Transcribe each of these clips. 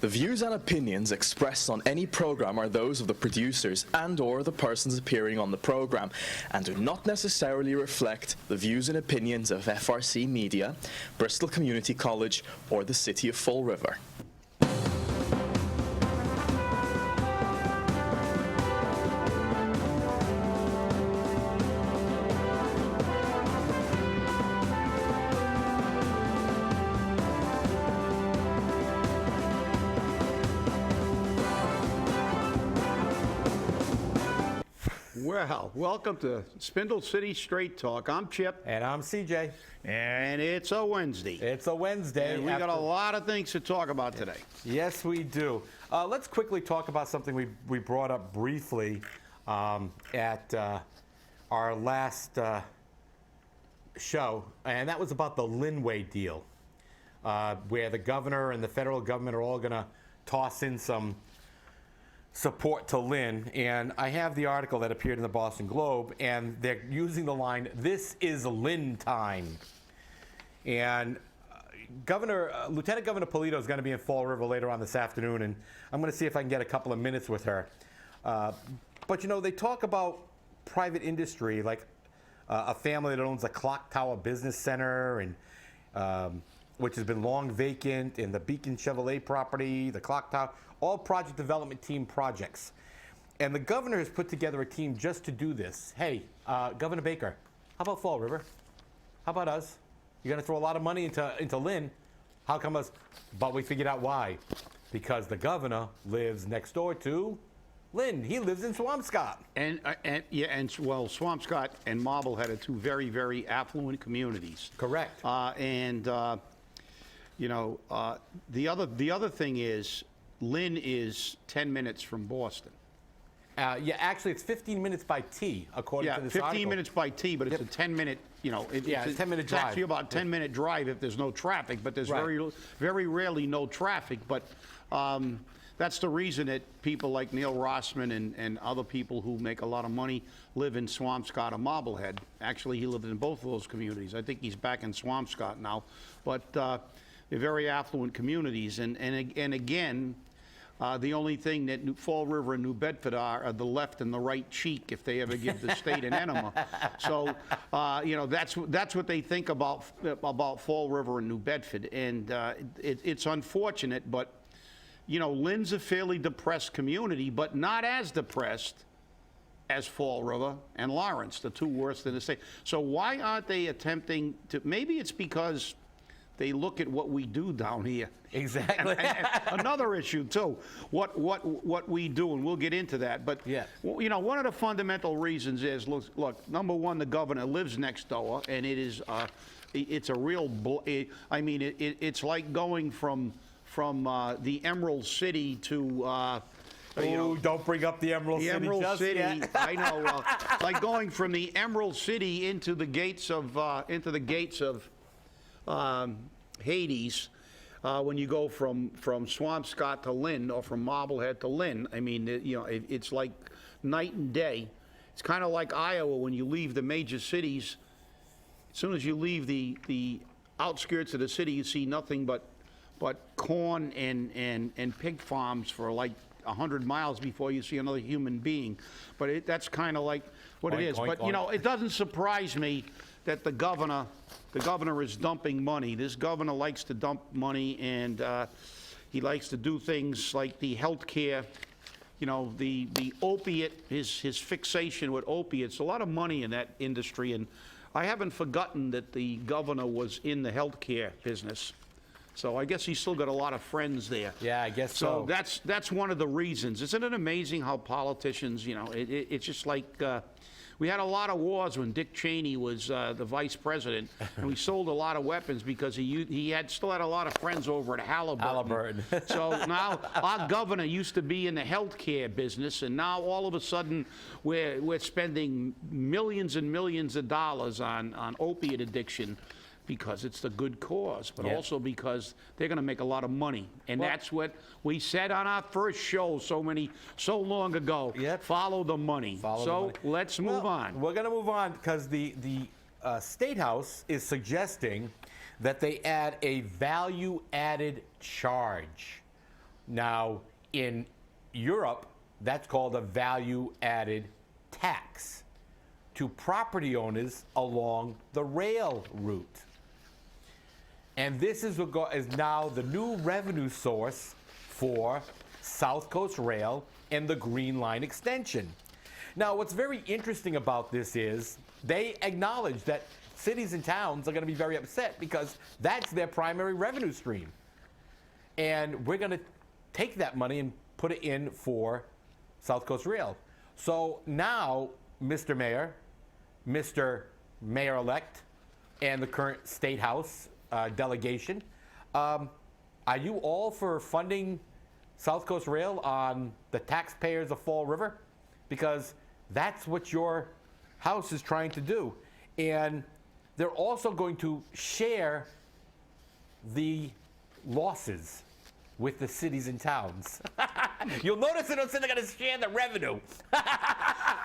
The views and opinions expressed on any program are those of the producers and/or the persons appearing on the program, and do not necessarily reflect the views and opinions of FRC Media, Bristol Community College, or the City of Fall River. Well, welcome to Spindle City Straight Talk. I'm Chip. And I'm CJ. And it's a Wednesday. It's a Wednesday. And we got a lot of things to talk about today. Yes, we do. Let's quickly talk about something we brought up briefly at our last show, and that was about the Lynnway deal, where the governor and the federal government are all going to toss in some support to Lynn. And I have the article that appeared in the Boston Globe, and they're using the line, "This is Lynn time." And Lieutenant Governor Polito is going to be in Fall River later on this afternoon, and I'm going to see if I can get a couple of minutes with her. But, you know, they talk about private industry, like a family that owns the Clock Tower Business Center, and which has been long vacant, and the Beacon Chevrolet property, the Clock Tower, all project development team projects. And the governor has put together a team just to do this. Hey, Governor Baker, how about Fall River? How about us? You're going to throw a lot of money into Lynn. How come us? But we figured out why. Because the governor lives next door to Lynn. He lives in Swampscott. And Swampscott and Marblehead are two very, very affluent communities. Correct. The other thing is, Lynn is 10 minutes from Boston. Yeah, actually, it's 15 minutes by T, according to this article. 15 minutes by T, but it's a 10-minute, it's a 10-minute drive. It's actually about a 10-minute drive if there's no traffic, but there's very rarely no traffic. But that's the reason that people like Neil Rossman and other people who make a lot of money live in Swampscott or Marblehead. Actually, he lived in both of those communities. I think he's back in Swampscott now. But they're very affluent communities. And again, the only thing that Fall River and New Bedford are the left and the right cheek if they ever give the state an enema. So, that's what they think about Fall River and New Bedford. And it's unfortunate, but, Lynn's a fairly depressed community, but not as depressed as Fall River and Lawrence, the two worst in the state. So why aren't they attempting to, maybe it's because they look at what we do down here. Exactly. and another issue too, what we do, and we'll get into that. But yeah, one of the fundamental reasons is look. Number one, the governor lives next door, and it is it's a real. It's like going from the Emerald City to. Don't bring up the Emerald City. Emerald just City, yet. I know. Like going from the Emerald City into the gates of Hades, when you go from Swampscott to Lynn, or from Marblehead to Lynn. I mean, it's like night and day. It's kind of like Iowa when you leave the major cities. As soon as you leave the outskirts of the city, you see nothing but corn and pig farms for like 100 miles before you see another human being. But that's kind of like what it is. But it doesn't surprise me that the governor is dumping money. This governor likes to dump money, and he likes to do things like the health care, the opiate, his fixation with opiates. A lot of money in that industry, and I haven't forgotten that the governor was in the health care business. So I guess he's still got a lot of friends there. Yeah, I guess so. So that's one of the reasons. Isn't it amazing how politicians, it's just like we had a lot of wars when Dick Cheney was the vice president, and we sold a lot of weapons because he still had a lot of friends over at Halliburton. So now our governor used to be in the healthcare business, and now all of a sudden we're spending millions and millions of dollars on opiate addiction, because it's the good cause, but also because they're going to make a lot of money. And that's what we said on our first show so long ago. Yep. Follow the money. Let's move on. We're going to move on because the State House is suggesting that they add a value-added charge. Now, in Europe, that's called a value-added tax to property owners along the rail route. And this is now the new revenue source for South Coast Rail and the Green Line extension. Now, what's very interesting about this is they acknowledge that cities and towns are going to be very upset because that's their primary revenue stream. And we're going to take that money and put it in for South Coast Rail. So now, Mr. Mayor, Mr. Mayor-elect, and the current State House delegation, are you all for funding South Coast Rail on the taxpayers of Fall River? Because that's what your house is trying to do. And they're also going to share the losses with the cities and towns. You'll notice they don't say they're going to share the revenue.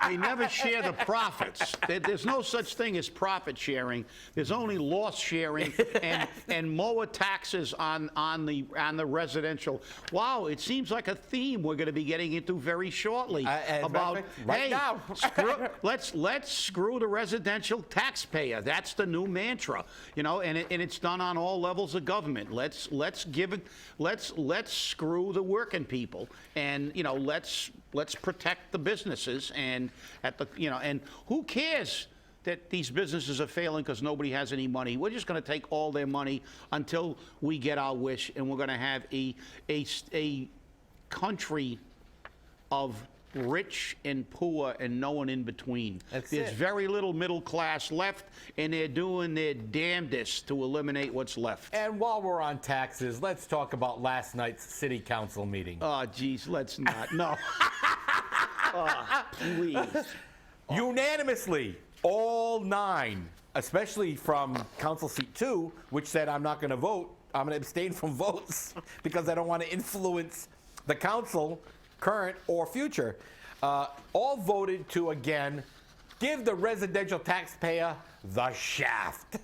They never share the profits. There's no such thing as profit sharing. There's only loss sharing and lower taxes on the residential. Wow, it seems like a theme we're going to be getting into very shortly about right now. let's screw the residential taxpayer. That's the new mantra, you know, and it's done on all levels of government. Let's screw the working people, and you know, let's protect the businesses, and and who cares that these businesses are failing because nobody has any money? We're just going to take all their money until we get our wish, and we're going to have a country of rich and poor and no one in between. There's very little middle class left, and they're doing their damnedest to eliminate what's left. And while we're on taxes, let's talk about last night's city council meeting. Oh, geez, let's not. No. Oh, please. Unanimously, all 9, especially from Council Seat 2, which said, I'm not going to vote. I'm going to abstain from votes because I don't want to influence the council, current or future, all voted to, again, give the residential taxpayer the shaft.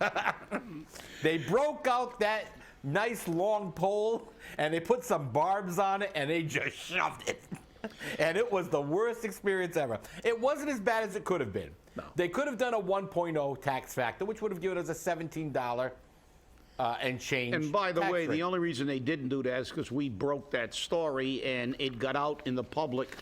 They broke out that nice long pole, and they put some barbs on it, and they just shoved it. And it was the worst experience ever. It wasn't as bad as it could have been. No. They could have done a 1.0 tax factor, which would have given us a $17 and change. And by the way, rate. the only reason they didn't do that is because we broke that story, and it got out in the public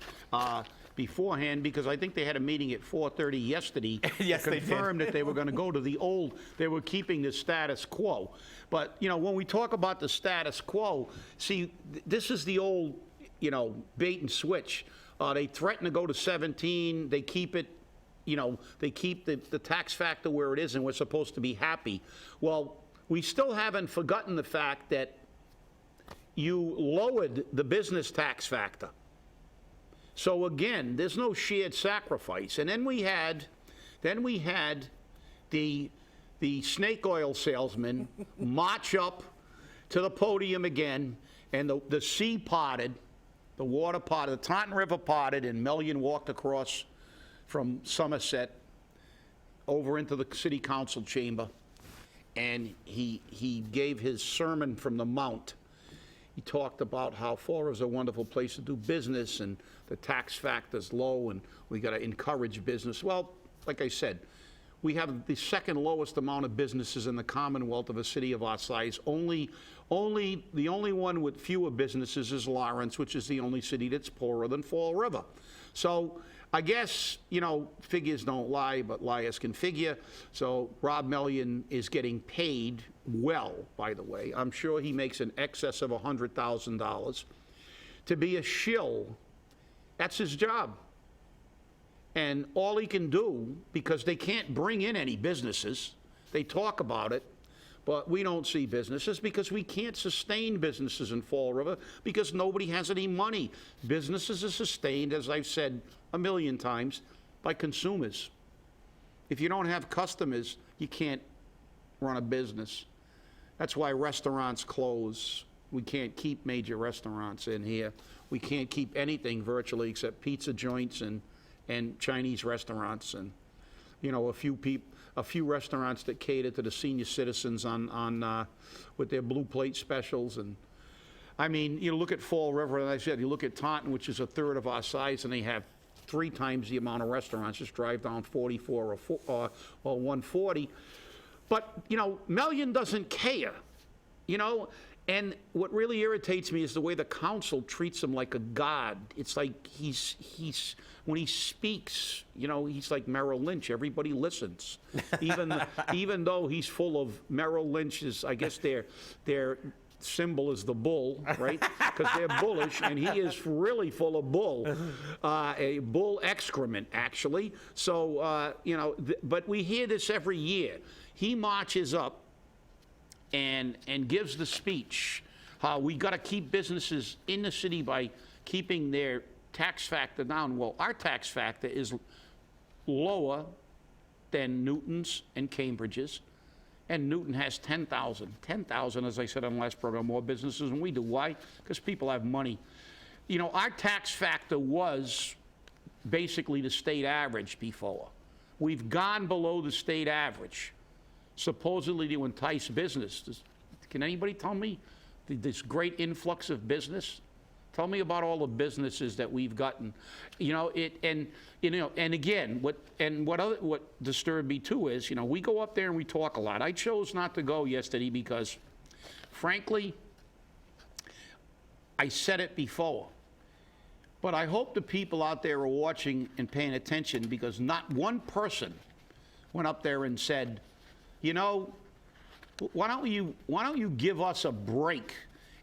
beforehand, because I think they had a meeting at 4:30 yesterday yes, to confirm that they were going to go to the old, they were keeping the status quo. But, you know, when we talk about the status quo, see, this is the old, you know, bait and switch. They threaten to go to 17, they keep it, you know, they keep the tax factor where it is, and we're supposed to be happy. Well, we still haven't forgotten the fact that you lowered the business tax factor. So again, there's no shared sacrifice. And then we had the snake oil salesman march up to the podium again, and the sea parted, the water parted, the Taunton River parted, and Melian walked across from Somerset over into the city council chamber, and he gave his sermon from the Mount. He talked about how Florida is a wonderful place to do business, and the tax factor's low, and we got to encourage business. Well, like I said, we have the second lowest amount of businesses in the Commonwealth of a city of our size. The only one with fewer businesses is Lawrence, which is the only city that's poorer than Fall River. So I guess, you know, figures don't lie, but liars can figure. So Rob Melian is getting paid well, by the way. I'm sure he makes in excess of $100,000 to be a shill. That's his job. And all he can do, because they can't bring in any businesses, they talk about it, but we don't see businesses because we can't sustain businesses in Fall River because nobody has any money. Businesses are sustained, as I've said a million times, by consumers. If you don't have customers, you can't run a business. That's why restaurants close. We can't keep major restaurants in here. We can't keep anything virtually except pizza joints and Chinese restaurants, and, you know, a few restaurants that cater to the senior citizens on with their blue plate specials. And I mean, you look at Fall River, and I said, you look at Taunton, which is a third of our size, and they have 3 times the amount of restaurants. Just drive down 44 or 140. But, you know, Melion doesn't care, you know? And what really irritates me is the way the council treats him like a god. It's like he's when he speaks, you know, he's like Merrill Lynch. Everybody listens, even though he's full of Merrill Lynch's. I guess their symbol is the bull, right? Because they're bullish, and he is really full of bull, a bull excrement, actually. So you know, but we hear this every year. He marches up and gives the speech how we got to keep businesses in the city by keeping their tax factor down. Well, our tax factor is lower than Newton's and Cambridge's, and Newton has 10,000. 10,000, as I said on the last program, more businesses than we do. Why? Because people have money. You know, our tax factor was basically the state average before. We've gone below the state average, supposedly to entice business. Can anybody tell me this great influx of business? Tell me about all the businesses that we've gotten. You know, and again, what disturbed me too is, you know, we go up there and we talk a lot. I chose not to go yesterday because, frankly, I said it before. But I hope the people out there are watching and paying attention, because not one person went up there and said, you know, why don't you give us a break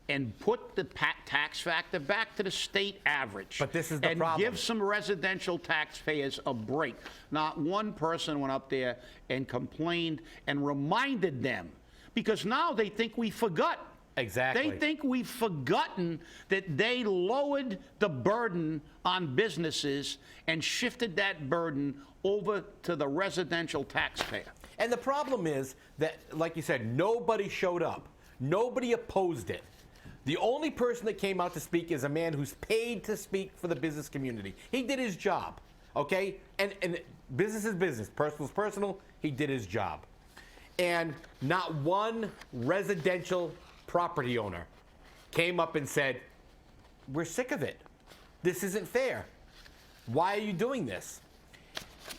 and put the tax factor back to the state average? But this is the and problem. Give some residential taxpayers a break. Not one person went up there and complained and reminded them, because now they think we forgot. Exactly. They think we've forgotten that they lowered the burden on businesses and shifted that burden over to the residential taxpayer. And the problem is that, like you said, nobody showed up. Nobody opposed it. The only person that came out to speak is a man who's paid to speak for the business community. He did his job, okay? And business is business, personal is personal. He did his job. And not one residential property owner came up and said, we're sick of it. This isn't fair. Why are you doing this?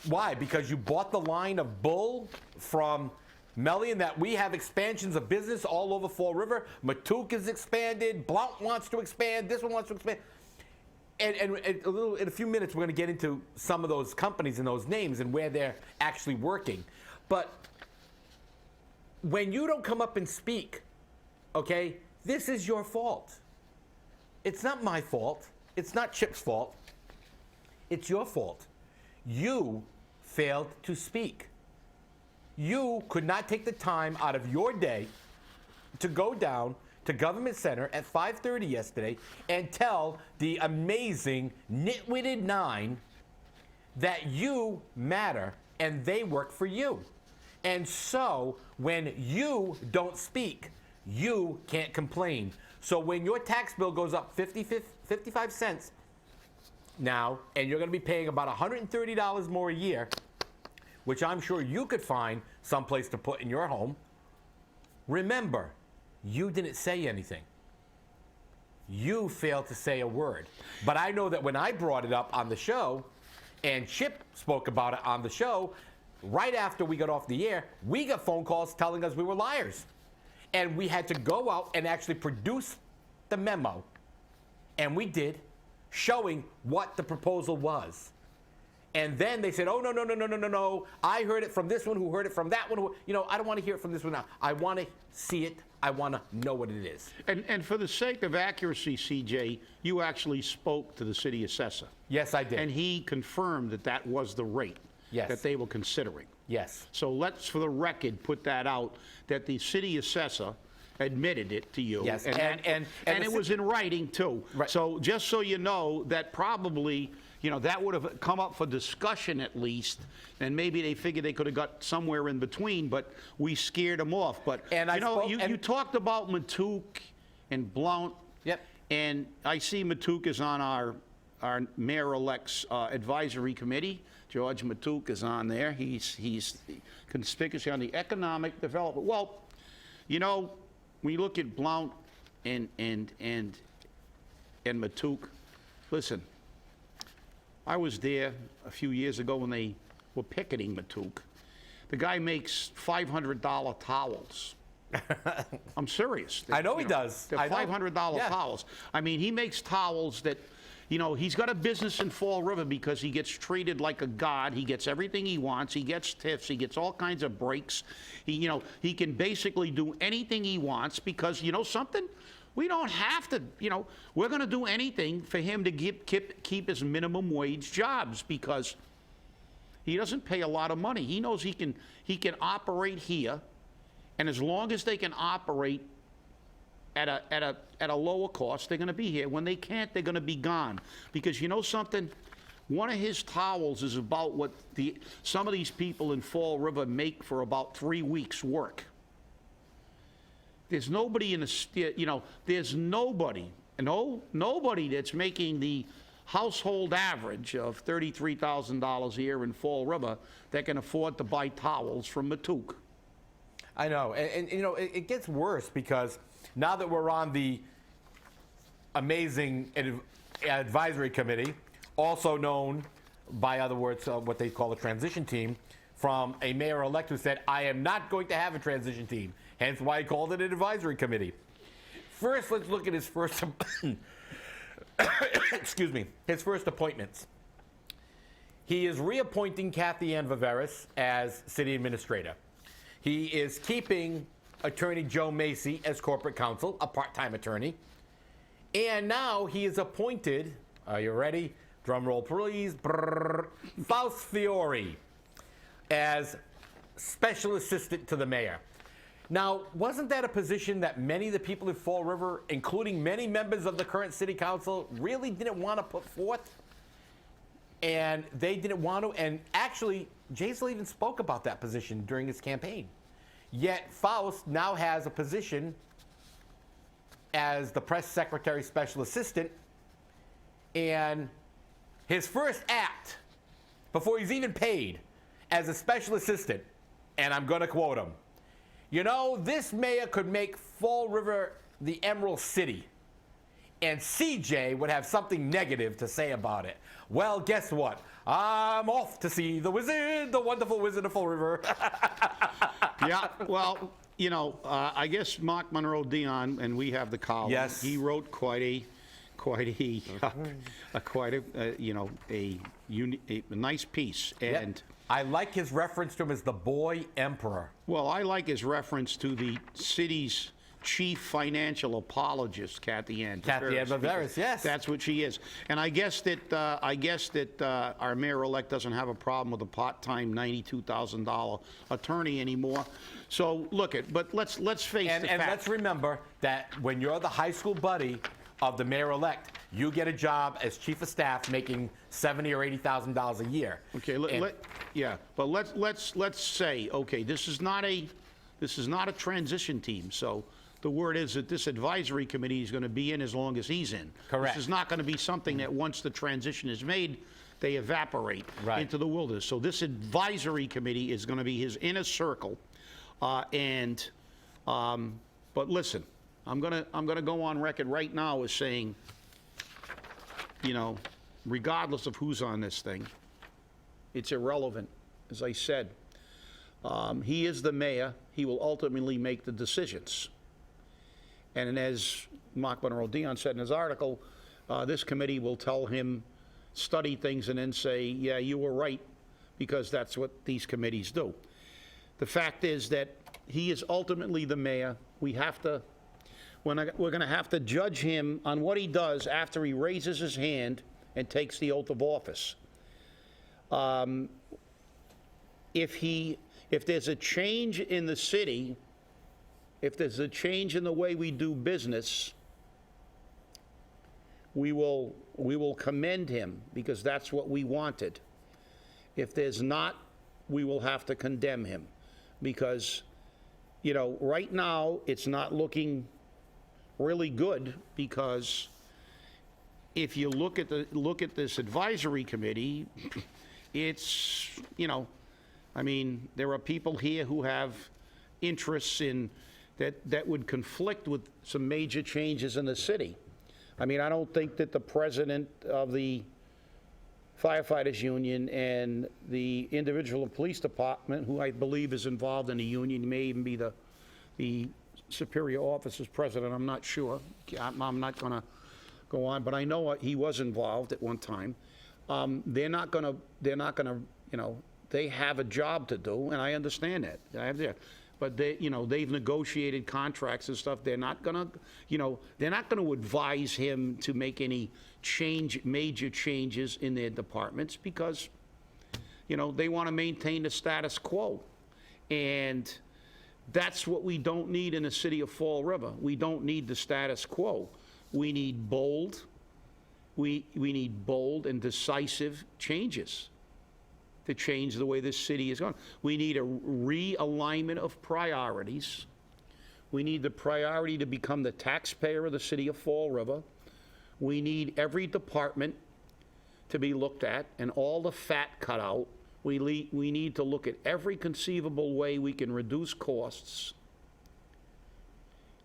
Why? Because you bought the line of bull from Melion that we have expansions of business all over Fall River. Mattook is expanded. Blount wants to expand. This one wants to expand. And in a few minutes, we're going to get into some of those companies and those names and where they're actually working. But when you don't come up and speak, okay, this is your fault. It's not my fault. It's not Chip's fault. It's your fault. You failed to speak. You could not take the time out of your day to go down to Government Center at 5:30 yesterday and tell the amazing nitwitted 9 that you matter and they work for you. And so when you don't speak, you can't complain. So when your tax bill goes up 55 cents now, and you're going to be paying about $130 more a year, which I'm sure you could find someplace to put in your home, remember, you didn't say anything. You failed to say a word. But I know that when I brought it up on the show, and Chip spoke about it on the show, right after we got off the air, we got phone calls telling us we were liars. And we had to go out and actually produce the memo, and we did, showing what the proposal was. And then they said, oh, no, I heard it from this one who heard it from that one. Who, you know, I don't want to hear it from this one now. I want to see it. I want to know what it is. And for the sake of accuracy, CJ, you actually spoke to the city assessor. Yes, I did. And he confirmed that that was the rate that they were considering. Yes. So let's, for the record, put that out, that the city assessor admitted it to you. Yes, and it was in writing, too. Right. So just so you know, that probably, you know, that would have come up for discussion at least, and maybe they figured they could have got somewhere in between, but we scared them off. But, and you talked about Mattook and Blount. Yep. And I see Mattook is on our mayor-elect's advisory committee. George Mattook is on there. He's conspicuous on the economic development. Well, you know, when you look at Blount Matuk, listen, I was there a few years ago when they were picketing Matuk. The guy makes $500 towels. I'm serious. I know he does. They're I know. $500 Yeah. towels. I mean, he makes towels that, you know, he's got a business in Fall River because he gets treated like a god. He gets everything he wants. He gets tips. He gets all kinds of breaks. He can basically do anything he wants because, you know something? We don't have to, we're going to do anything for him to keep his minimum wage jobs because he doesn't pay a lot of money. He knows he can operate here, and as long as they can operate at a lower cost, they're going to be here. When they can't, they're going to be gone. Because you know something? One of his towels is about what some of these people in Fall River make for about 3 weeks' work. There's nobody there's nobody that's making the household average of $33,000 a year in Fall River that can afford to buy towels from Matuk. I know, and it gets worse because now that we're on the amazing advisory committee, also known by other words, what they call the transition team, from a mayor-elect who said, I am not going to have a transition team, hence why he called it an advisory committee. First, let's look at his first, excuse me, his first appointments. He is reappointing Kathy Ann Viveris as city administrator. He is keeping Attorney Joe Macy as corporate counsel, a part-time attorney. And now he is appointed, are you ready? Drum roll, please. Faust Fiore as special assistant to the mayor. Now, wasn't that a position that many of the people in Fall River, including many members of the current city council, really didn't want to put forth? And they didn't want to, and actually, Jaisel even spoke about that position during his campaign. Yet Faust now has a position as the press secretary special assistant, and his first act, before he's even paid, as a special assistant, and I'm going to quote him, this mayor could make Fall River the Emerald City, and CJ would have something negative to say about it. Well, guess what? I'm off to see the wizard, the wonderful wizard of Fall River. Yeah, well, I guess Mark Monroe Dion, and we have the column. Yes. He wrote quite a nice piece. And I like his reference to him as the boy emperor. well, I like his reference to the city's chief financial apologist, Kathy Ann Viveris, yes. That's what she is. And I guess that our mayor-elect doesn't have a problem with a part-time $92,000 attorney anymore. So but let's face the fact. And let's remember that when you're the high school buddy of the mayor-elect, you get a job as chief of staff making $70,000 or $80,000 a year. Okay, but let's say, okay, this is not a transition team, so the word is that this advisory committee is going to be in as long as he's in. Correct. This is not going to be something that once the transition is made, they evaporate into the wilderness. So this advisory committee is going to be his inner circle, but listen, I'm gonna go on record right now as saying, regardless of who's on this thing, it's irrelevant. As I said, he is the mayor. He will ultimately make the decisions. And as Mark Monroe Dion said in his article, this committee will tell him, study things, and then say, yeah, you were right, because that's what these committees do. The fact is that he is ultimately the mayor. We're going to have to judge him on what he does after he raises his hand and takes the oath of office. If there's a change in the city, if there's a change in the way we do business, we will commend him because that's what we wanted. If there's not, we will have to condemn him because, right now it's not looking really good because if you look at this advisory committee, it's, there are people here who have interests in that would conflict with some major changes in the city. I mean, I don't think that the president of the firefighters union and the individual police department, who I believe is involved in the union, may even be the superior officer's president, I'm not sure. I'm not gonna go on, but I know he was involved at one time. They're not gonna, they have a job to do, and I understand that. But they've negotiated contracts and stuff. They're not gonna advise him to make any major changes in their departments because, they want to maintain the status quo. And that's what we don't need in the city of Fall River. We don't need the status quo. We need bold, we need bold and decisive changes to change the way this city is going. We need a realignment of priorities. We need the priority to become the taxpayer of the city of Fall River. We need every department to be looked at and all the fat cut out. We need to look at every conceivable way we can reduce costs.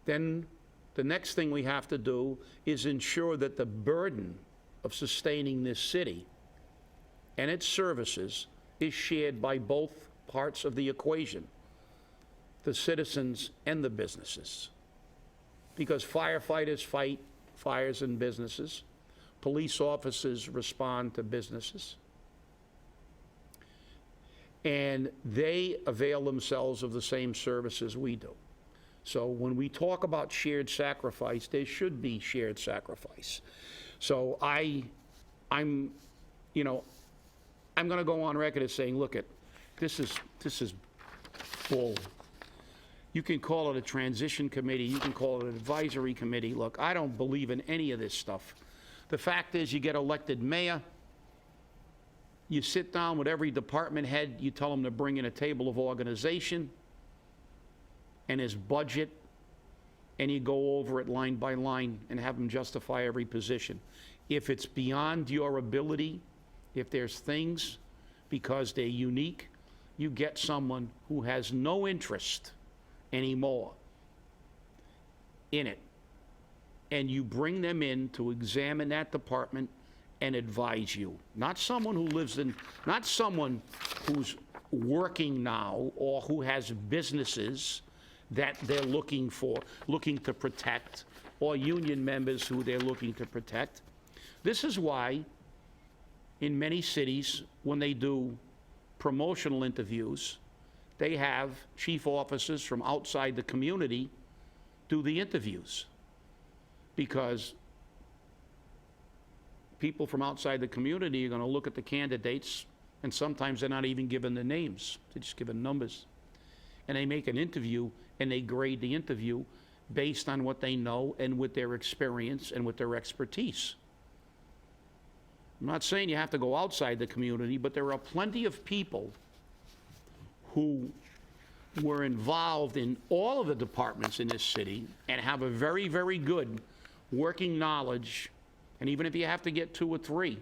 Then the next thing we have to do is ensure that the burden of sustaining this city and its services is shared by both parts of the equation, the citizens and the businesses. Because firefighters fight fires in businesses, police officers respond to businesses, and they avail themselves of the same services we do. So when we talk about shared sacrifice, there should be shared sacrifice. So I'm going to go on record as saying, look, this is bull. You can call it a transition committee, you can call it an advisory committee. Look, I don't believe in any of this stuff. The fact is, you get elected mayor, you sit down with every department head, you tell them to bring in a table of organization and his budget, and you go over it line by line and have them justify every position. If it's beyond your ability, if there's things, because they're unique, you get someone who has no interest anymore in it, and you bring them in to examine that department and advise you. Not someone who lives in, not someone who's working now or who has businesses that they're looking to protect, or union members who they're looking to protect. This is why in many cities, when they do promotional interviews, they have chief officers from outside the community do the interviews, because people from outside the community are going to look at the candidates, and sometimes they're not even given the names, they're just given numbers. And they make an interview, and they grade the interview based on what they know and with their experience and with their expertise. I'm not saying you have to go outside the community, but there are plenty of people who were involved in all of the departments in this city and have a very, very good working knowledge. And even if you have to get 2 or 3,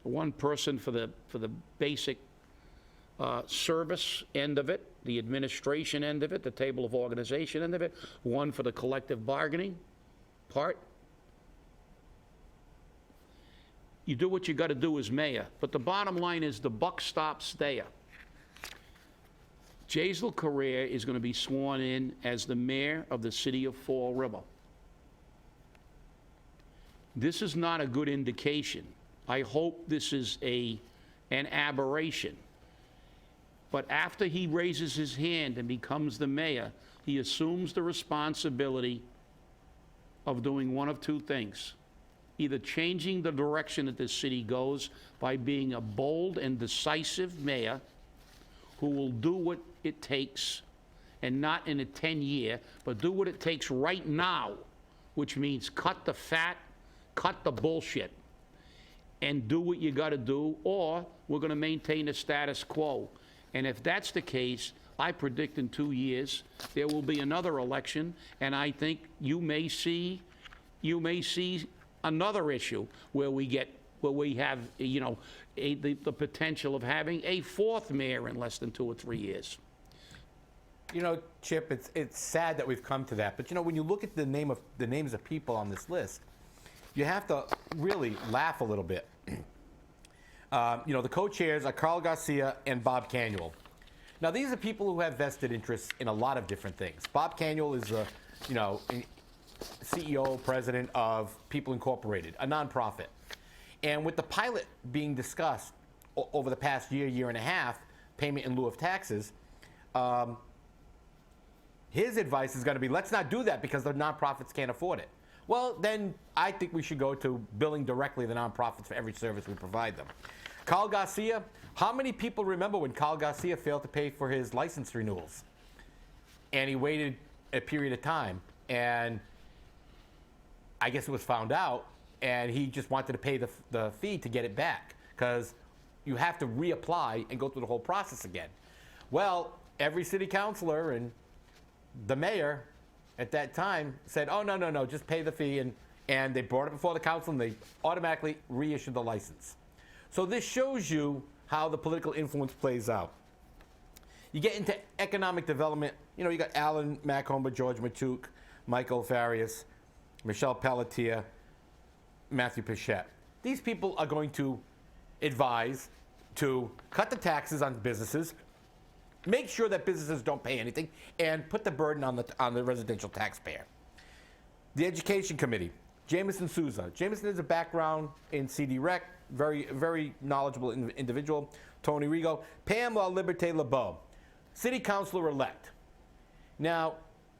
one person for the basic service end of it, the administration end of it, the table of organization end of it, one for the collective bargaining part. You do what you got to do as mayor, but the bottom line is the buck stops there. Jaisal Correa is going to be sworn in as the mayor of the city of Fall River. This is not a good indication. I hope this is an aberration. But after he raises his hand and becomes the mayor, he assumes the responsibility of doing one of 2 things. Either changing the direction that this city goes by being a bold and decisive mayor who will do what it takes, and not in a 10-year, but do what it takes right now, which means cut the fat, cut the bullshit, and do what you got to do, or we're going to maintain the status quo. And if that's the case, I predict in 2 years there will be another election, and I think you may see another issue where we have, the potential of having a 4th mayor in less than 2 or 3 years. You know, Chip, it's sad that we've come to that. But you know, when you look at the names of people on this list, you have to really laugh a little bit. You know, the co-chairs are Carl Garcia and Bob Canuel. Now, these are people who have vested interests in a lot of different things. Bob Canuel is a, you know, CEO, president of People Incorporated, a nonprofit. And with the pilot being discussed over the past year and a half, payment in lieu of taxes, his advice is going to be, let's not do that because the nonprofits can't afford it. Well, then I think we should go to billing directly the nonprofits for every service we provide them. Carl Garcia, how many people remember when Carl Garcia failed to pay for his license renewals? And he waited a period of time, and I guess it was found out, and he just wanted to pay the fee to get it back, because you have to reapply and go through the whole process again. Well, every city councilor and the mayor at that time said, oh, no, just pay the fee, and they brought it before the council, and they automatically reissued the license. So this shows you how the political influence plays out. You get into economic development, you know, you got Alan Macomber, George Matuk, Michael Farias, Michelle Pelletier, Matthew Pichette. These people are going to advise to cut the taxes on businesses, make sure that businesses don't pay anything, and put the burden on the residential taxpayer. The Education Committee, Jameson Souza. Jameson has a background in CD Rec, very, very knowledgeable individual. Tony Rigo. Pamela Liberté LeBeau, city councilor-elect. Now,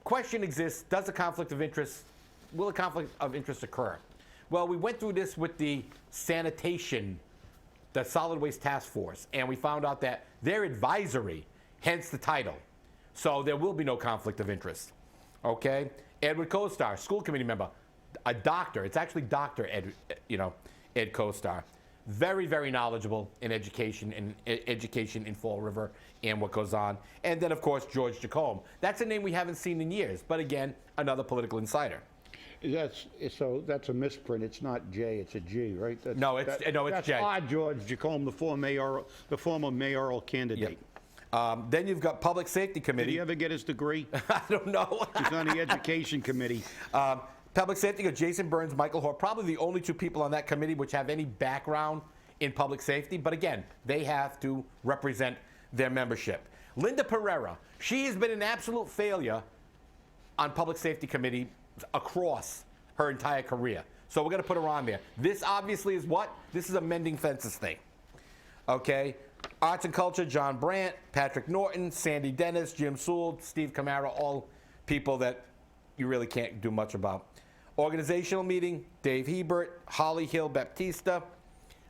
question exists, does a conflict of interest, will a conflict of interest occur? Well, we went through this with the sanitation, the solid waste task force, and we found out that they're advisory, hence the title. So there will be no conflict of interest. Okay? Edward Costar, school committee member, a doctor. It's actually Dr. Ed Costar. Very, very knowledgeable in education in Fall River and what goes on. And then, of course, George Jacome. That's a name we haven't seen in years, but again, another political insider. That's a misprint. It's not J, it's a G, right? It's J. That's odd, George Jacome, the former mayoral candidate. Yep. Then you've got Public Safety Committee. Did he ever get his degree? I don't know. He's on the Education Committee. Public Safety, got Jason Burns, Michael Hoare, probably the only two people on that committee which have any background in public safety. But again, they have to represent their membership. Linda Pereira, she has been an absolute failure on Public Safety Committee across her entire career. So we're going to put her on there. This obviously is what? This is a mending fences thing. Okay? Arts and Culture, John Brandt, Patrick Norton, Sandy Dennis, Jim Sewell, Steve Camara, all people that you really can't do much about. Organizational meeting, Dave Hebert, Holly Hill Baptista,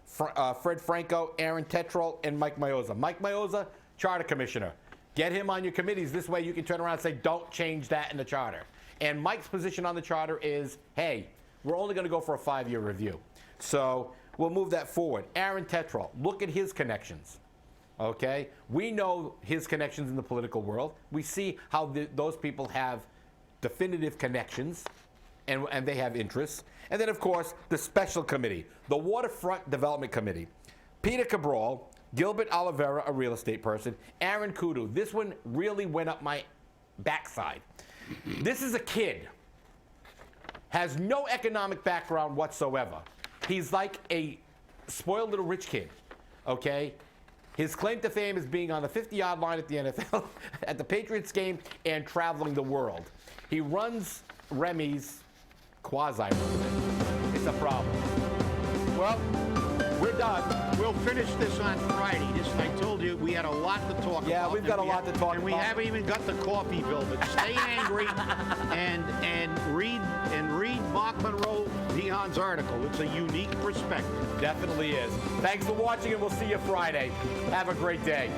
Fred Franco, Aaron Tetrol, and Mike Mayoza. Mike Mayoza, Charter Commissioner. Get him on your committees. This way you can turn around and say, don't change that in the charter. And Mike's position on the charter is, hey, we're only going to go for a 5-year review. So we'll move that forward. Aaron Tetrol, look at his connections. Okay? We know his connections in the political world. We see how those people have definitive connections, and they have interests. And then, of course, the special committee, the Waterfront Development Committee. Peter Cabral, Gilbert Oliveira, a real estate person, Aaron Kudu. This one really went up my backside. This is a kid, has no economic background whatsoever. He's like a spoiled little rich kid, okay? His claim to fame is being on the 50-yard line at the NFL, at the Patriots game, and traveling the world. He runs Remy's quasi-resident. It's a problem. Well, we're done. We'll finish this on Friday. I told you we had a lot to talk about. Yeah, we've got a lot to talk about. And we haven't even got the coffee bill, but stay angry and read Mark Monroe Dion's article. It's a unique perspective. Definitely is. Thanks for watching, and we'll see you Friday. Have a great day.